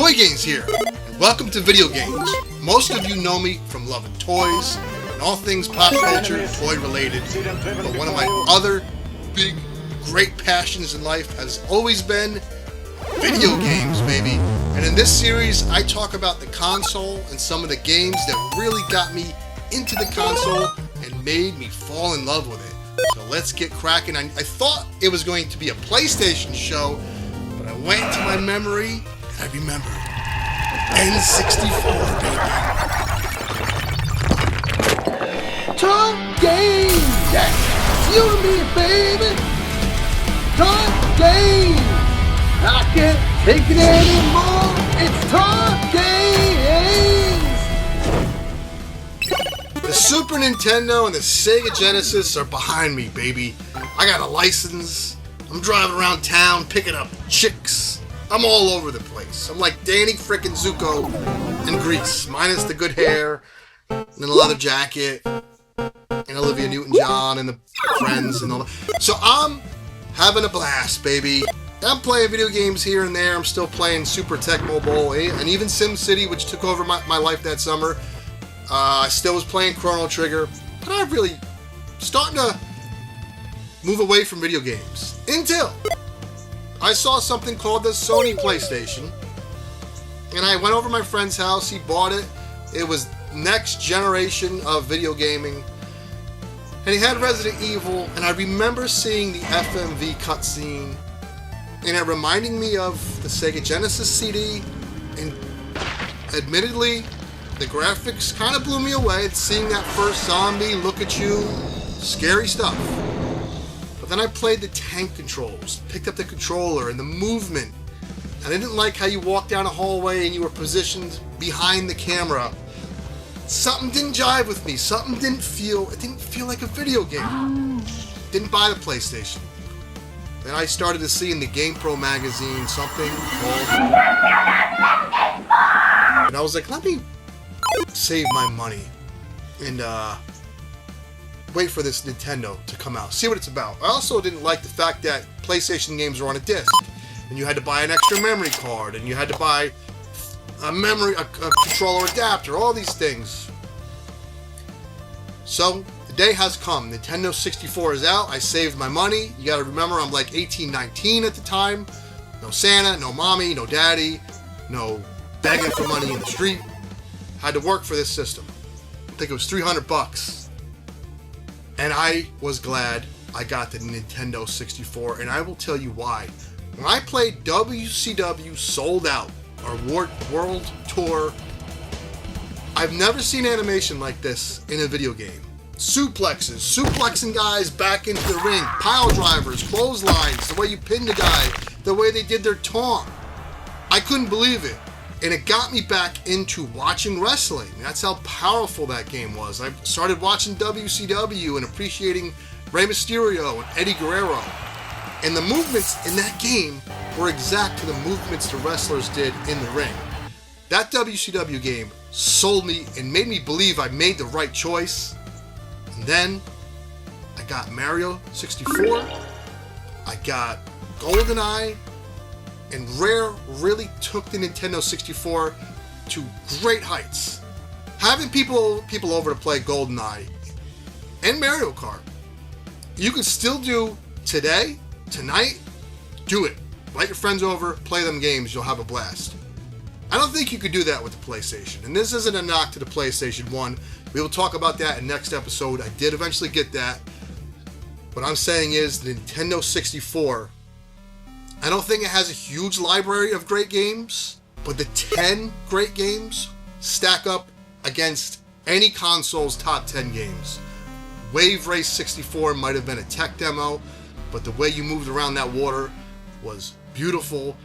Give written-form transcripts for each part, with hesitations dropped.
Toy Games here, and welcome to Video Games. Most of you know me from loving toys and all things pop culture, toy related, but one of my other big, great passions in life has always been video games, baby. And in this series, I talk about the console and some of the games that really got me into the console and made me fall in love with it. So let's get cracking. I thought it was going to be a PlayStation show, but I went into my memory and I remembered N64, baby. Toy Games! Yeah. You and me, baby! Toy Games! I can't take it anymore! It's Toy Games! The Super Nintendo and the Sega Genesis are behind me, baby. I got a license. I'm driving around town picking up chicks. I'm all over the place. I'm like Danny frickin' Zuko in Grease, minus the good hair and the leather jacket and Olivia Newton-John and the friends and all that. So I'm having a blast, baby. I'm playing video games here and there. I'm still playing Super Tecmo Bowl and even SimCity, which took over my life that summer. I still was playing Chrono Trigger, but I'm really starting to move away from video games until I saw something called the Sony PlayStation, and I went over to my friend's house. He bought it. It was next generation of video gaming, and he had Resident Evil, and I remember seeing the FMV cutscene, and it reminding me of the Sega Genesis CD, and admittedly, the graphics kind of blew me away. Seeing that first zombie look at you, scary stuff. But then I played the tank controls, picked up the controller and the movement. And I didn't like how you walked down a hallway and you were positioned behind the camera. Something didn't jive with me. Something didn't feel like a video game. Didn't buy the PlayStation. Then I started to see in the GamePro magazine something called... And I was like, let me save my money and wait for this Nintendo to come out, see what it's about. I also didn't like the fact that PlayStation games were on a disc, and you had to buy an extra memory card, and you had to buy a controller adapter, all these things. So the day has come. Nintendo 64 is out. I saved my money. You got to remember, I'm like 18, 19 at the time. No Santa, no mommy, no daddy, no begging for money in the street. Had to work for this system. I think it was $300. And I was glad I got the Nintendo 64, and I will tell you why. When I played WCW Sold Out, our World Tour, I've never seen animation like this in a video game. Suplexing guys back into the ring, pile drivers, clotheslines, the way you pinned a guy, the way they did their taunt. I couldn't believe it. And it got me back into watching wrestling. That's how powerful that game was. I started watching WCW and appreciating Rey Mysterio and Eddie Guerrero. And the movements in that game were exact to the movements the wrestlers did in the ring. That WCW game sold me and made me believe I made the right choice. And then I got Mario 64. I got GoldenEye. And Rare really took the Nintendo 64 to great heights. Having people over to play GoldenEye and Mario Kart, you can still do today, tonight, do it. Invite your friends over, play them games, you'll have a blast. I don't think you could do that with the PlayStation. And this isn't a knock to the PlayStation 1. We will talk about that in next episode. I did eventually get that. What I'm saying is the Nintendo 64, I don't think it has a huge library of great games, but the 10 great games stack up against any console's top 10 games. Wave Race 64 might have been a tech demo, but the way you moved around that water was beautiful.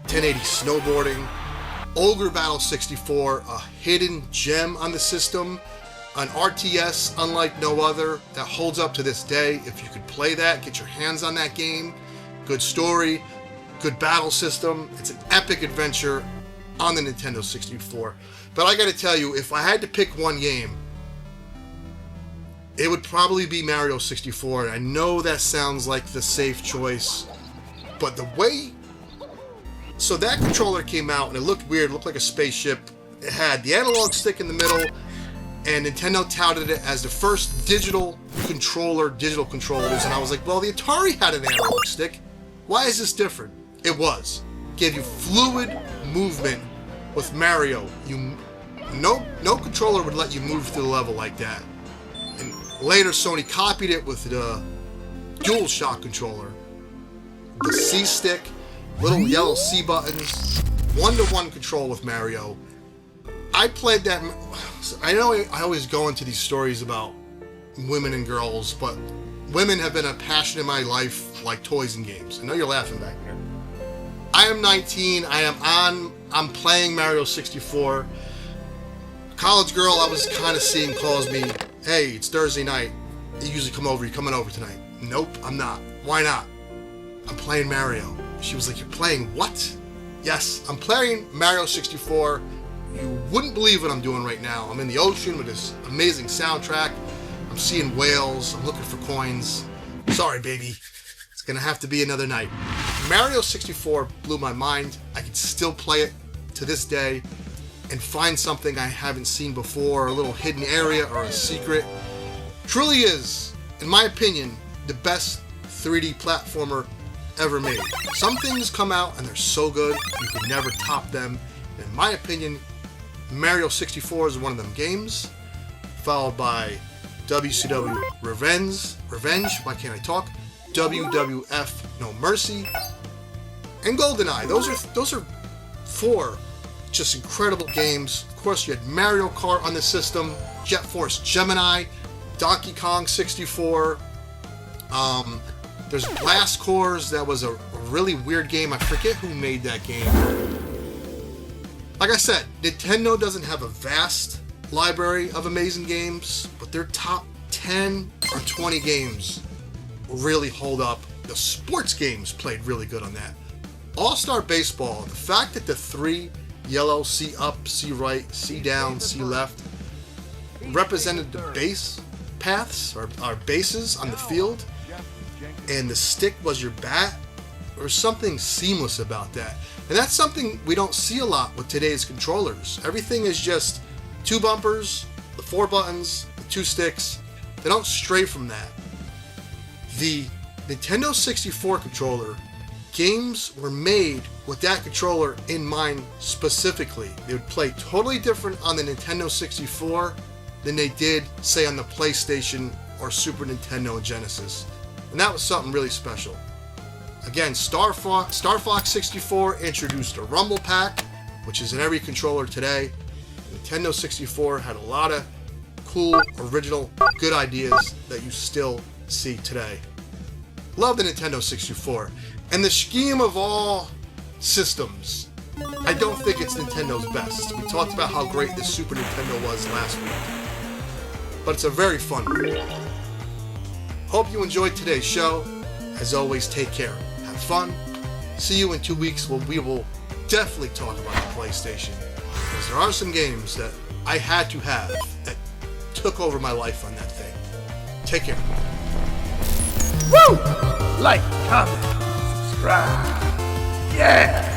1080 snowboarding. Ogre Battle 64, a hidden gem on the system. An RTS unlike no other that holds up to this day. If you could play that, get your hands on that game. Good story, good battle system. It's an epic adventure on the Nintendo 64. But I gotta tell you, if I had to pick one game, it would probably be Mario 64. And I know that sounds like the safe choice, but the way So that controller came out and it looked weird, it looked like a spaceship. It had the analog stick in the middle, and Nintendo touted it as the first digital controllers, and I was like, well, the Atari had an analog stick. Why is this different? It was. Gave you fluid movement with Mario. No controller would let you move through the level like that. And later Sony copied it with the DualShock controller. The C stick, little yellow C buttons, one-to-one control with Mario. I played that. I know I always go into these stories about women and girls, but women have been a passion in my life like toys and games. I know you're laughing back there. I am 19. I'm playing Mario 64. College girl I was kind of seeing calls me, hey, it's Thursday night. You usually come over. You coming over tonight? Nope, I'm not. Why not? I'm playing Mario. She was like, you're playing what? Yes, I'm playing Mario 64. You wouldn't believe what I'm doing right now. I'm in the ocean with this amazing soundtrack. I'm seeing whales. I'm looking for coins. Sorry, baby. It's gonna have to be another night. Mario 64 blew my mind. I can still play it to this day and find something I haven't seen before, a little hidden area or a secret. Truly is, in my opinion, the best 3D platformer ever made. Some things come out and they're so good, you can never top them. In my opinion, Mario 64 is one of them games, followed by WCW Revenge, why can't I talk? WWF No Mercy, and GoldenEye. Those are 4 just incredible games. Of course, you had Mario Kart on the system, Jet Force Gemini, Donkey Kong 64. There's Blast Corps. That was a really weird game. I forget who made that game. Like I said, Nintendo doesn't have a vast library of amazing games, but their top 10 or 20 games really hold up. The sports games played really good on that. All-Star Baseball, the fact that the 3 yellow, C up, C right, C down, C left, represented the base paths, or bases on the field, and the stick was your bat, there was something seamless about that. And that's something we don't see a lot with today's controllers. Everything is just 2 bumpers, the 4 buttons, the 2 sticks. They don't stray from that. The Nintendo 64 controller, games were made with that controller in mind specifically. They would play totally different on the Nintendo 64 than they did, say, on the PlayStation or Super Nintendo and Genesis. And that was something really special. Again, Star Fox 64 introduced a Rumble Pack, which is in every controller today. Nintendo 64 had a lot of cool, original, good ideas that you still see today. Love the Nintendo 64. And the scheme of all systems, I don't think it's Nintendo's best. We talked about how great the Super Nintendo was last week. But it's a very fun one. Hope you enjoyed today's show. As always, take care. Have fun. See you in 2 weeks when we will definitely talk about the PlayStation. Because there are some games that I had to have that took over my life on that thing. Take care. Woo! Like, comment, subscribe. Yeah!